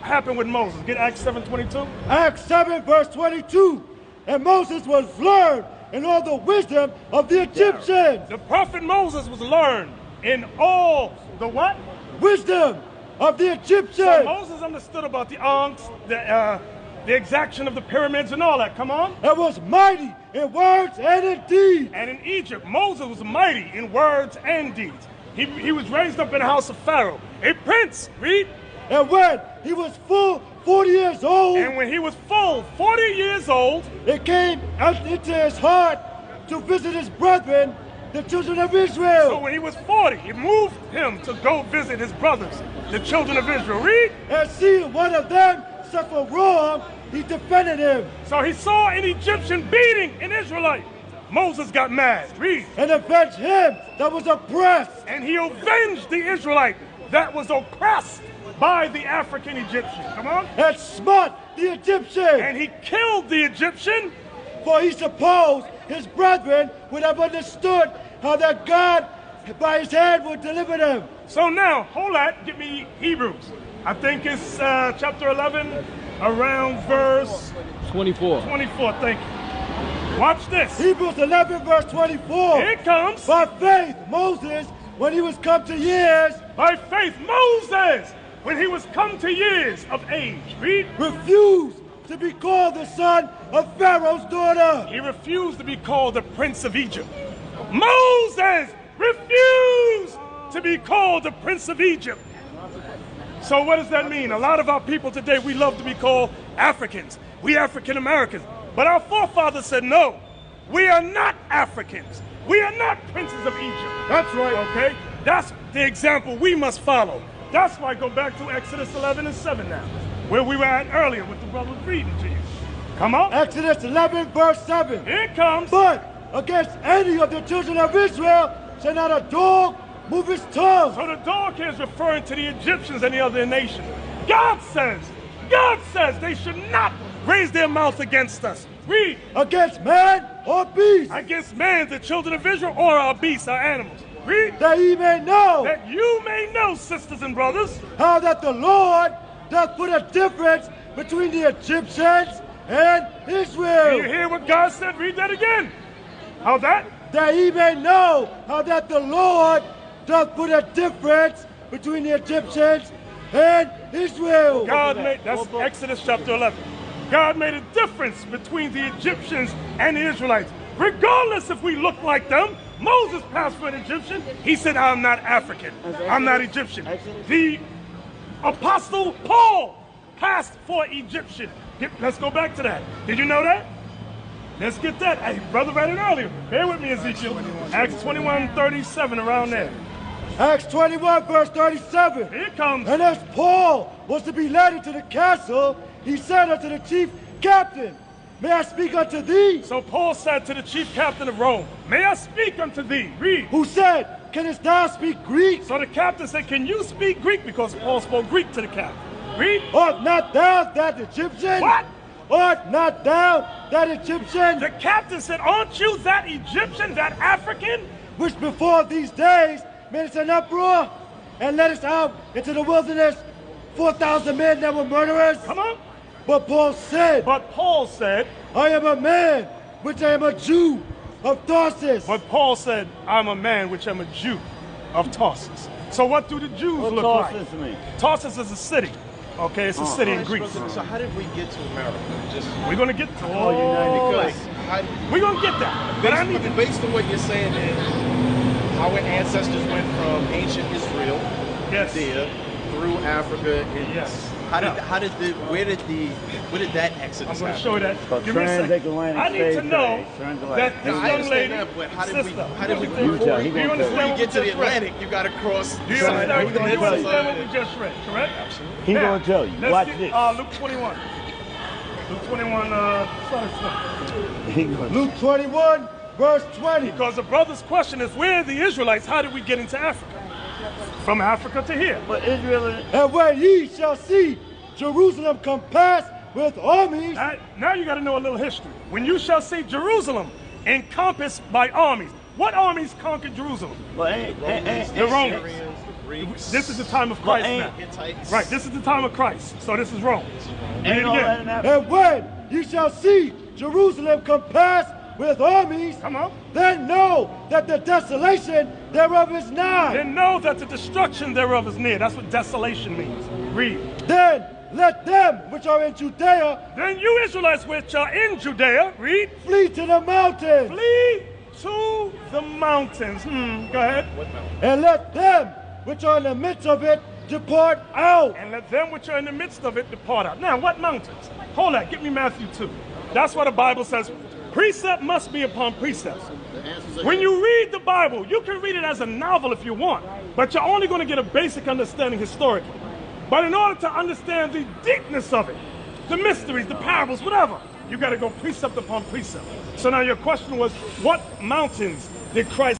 happened with Moses? Get Acts 7:22. Acts 7 verse 22. And Moses was learned in all the wisdom of the Egyptians. The prophet Moses was learned in all the what? Wisdom of the Egyptians. So Moses understood about the ankhs, the exaction of the pyramids and all that. Come on. And was mighty in words and in deeds. And in Egypt, Moses was mighty in words and deeds. He was raised up in the house of Pharaoh, a prince. Read. And when he was full 40 years old. And when he was full 40 years old. It came into his heart to visit his brethren, the children of Israel. So when he was 40, it moved him to go visit his brothers, the children of Israel. Read. And seeing one of them suffer wrong, he defended him. So he saw an Egyptian beating an Israelite. Moses got mad. Read. And avenged him that was oppressed. And he avenged the Israelite that was oppressed by the African Egyptian. Come on. And smote the Egyptian. And he killed the Egyptian. For he supposed his brethren would have understood how that God by his hand would deliver them. So now, hold that. Get me Hebrews. I think it's chapter 11, around verse 24. 24, thank you. Watch this. Hebrews 11 verse 24. Here it comes. By faith, Moses, when he was come to years. By faith, Moses, when he was come to years of age. Read. Refused to be called the son of Pharaoh's daughter. He refused to be called the prince of Egypt. Moses refused to be called the prince of Egypt. So what does that mean? A lot of our people today, we love to be called Africans. We African Americans. But our forefathers said, no, we are not Africans. We are not princes of Egypt. That's right. Okay? That's the example we must follow. That's why I go back to Exodus 11 and 7 now, where we were at earlier with the brother reading to you. Come on. Exodus 11 verse 7. Here it comes. But against any of the children of Israel shall not a dog move his tongue. So the dog here is referring to the Egyptians and the other nations. God says they should not raise their mouth against us. Read. Against man or beast. Against man, the children of Israel, or our beasts, our animals. Read. That ye may know. That you may know, sisters and brothers. How that the Lord doth put a difference between the Egyptians and Israel. Do you hear what God said? Read that again. How that? That ye may know how that the Lord doth put a difference between the Egyptians and Israel. God made, that's Exodus chapter 11. God made a difference between the Egyptians and the Israelites. Regardless if we look like them, Moses passed for an Egyptian. He said, I'm not African. I'm not Egyptian. The apostle Paul passed for Egyptian. Let's go back to that. Did you know that? Let's get that. Hey, brother read it earlier. Bear with me, Ezekiel. Acts 21:37, around there. Acts 21 verse 37. Here it comes. And as Paul was to be led into the castle, he said unto the chief captain, may I speak unto thee? So Paul said to the chief captain of Rome, may I speak unto thee? Read. Who said, canst thou speak Greek? So the captain said, can you speak Greek? Because Paul spoke Greek to the captain. Read. Art not thou that Egyptian? What? Art not thou that Egyptian? The captain said, aren't you that Egyptian, that African? Which before these days made us an uproar and led us out into the wilderness, 4,000 men that were murderers. Come on. But Paul said, I am a man, which I am a Jew of Tarsus. But Paul said, I'm a man, which am a Jew of Tarsus. So what do the Jews look like? Tarsus mean? Tarsus is a city. Okay, it's a city in Greece. So how did we get to America? We're going to get to Because we're going to get that. But I need to... based on what you're saying is our ancestors went from ancient Israel, Yes. there, through Africa. And Yes. Where did that exodus I'm going to happen? show you that. Called Give me a second. transatlantic I need to slave know trade. that this I young understand lady, that, but how did we sister, tell, he do you gonna understand Before you what get to we the just read? Atlantic, you got to cross. Do you understand he gonna what tell you. we just read, correct? Absolutely. He Now, gonna tell you. let's Watch get, this. Luke 21. Luke 21, start at 20. He gonna- Luke 21 verse 20. Because the brother's question is, where are the Israelites? How did we get into Africa? From Africa to here. But Israel, And when ye shall see Jerusalem compassed with armies, Now you got to know a little history. When you shall see Jerusalem encompassed by armies, what armies conquered Jerusalem? but ain't The Romans. Greeks. This is the time of Christ now. Hittites. Right, this is the time of Christ. So this is Rome. Read it again. And when ye shall see Jerusalem compassed with armies, Come on. then know that the desolation thereof is nigh. Then know that the destruction thereof is near. That's what desolation means. Read. Then let them which are in Judea Then you Israelites which are in Judea, read, flee to the mountains, flee to the mountains. Go ahead. and let them which are in the midst of it depart out. And let them which are in the midst of it depart out. Now, what mountains? Hold that. Give me Matthew 2. That's why the Bible says precept must be upon precept. When you read the Bible, you can read it as a novel if you want, but you're only going to get a basic understanding historically. But in order to understand the deepness of it, the mysteries, the parables, whatever, you got to go precept upon precept. So now your question was, what mountains did Christ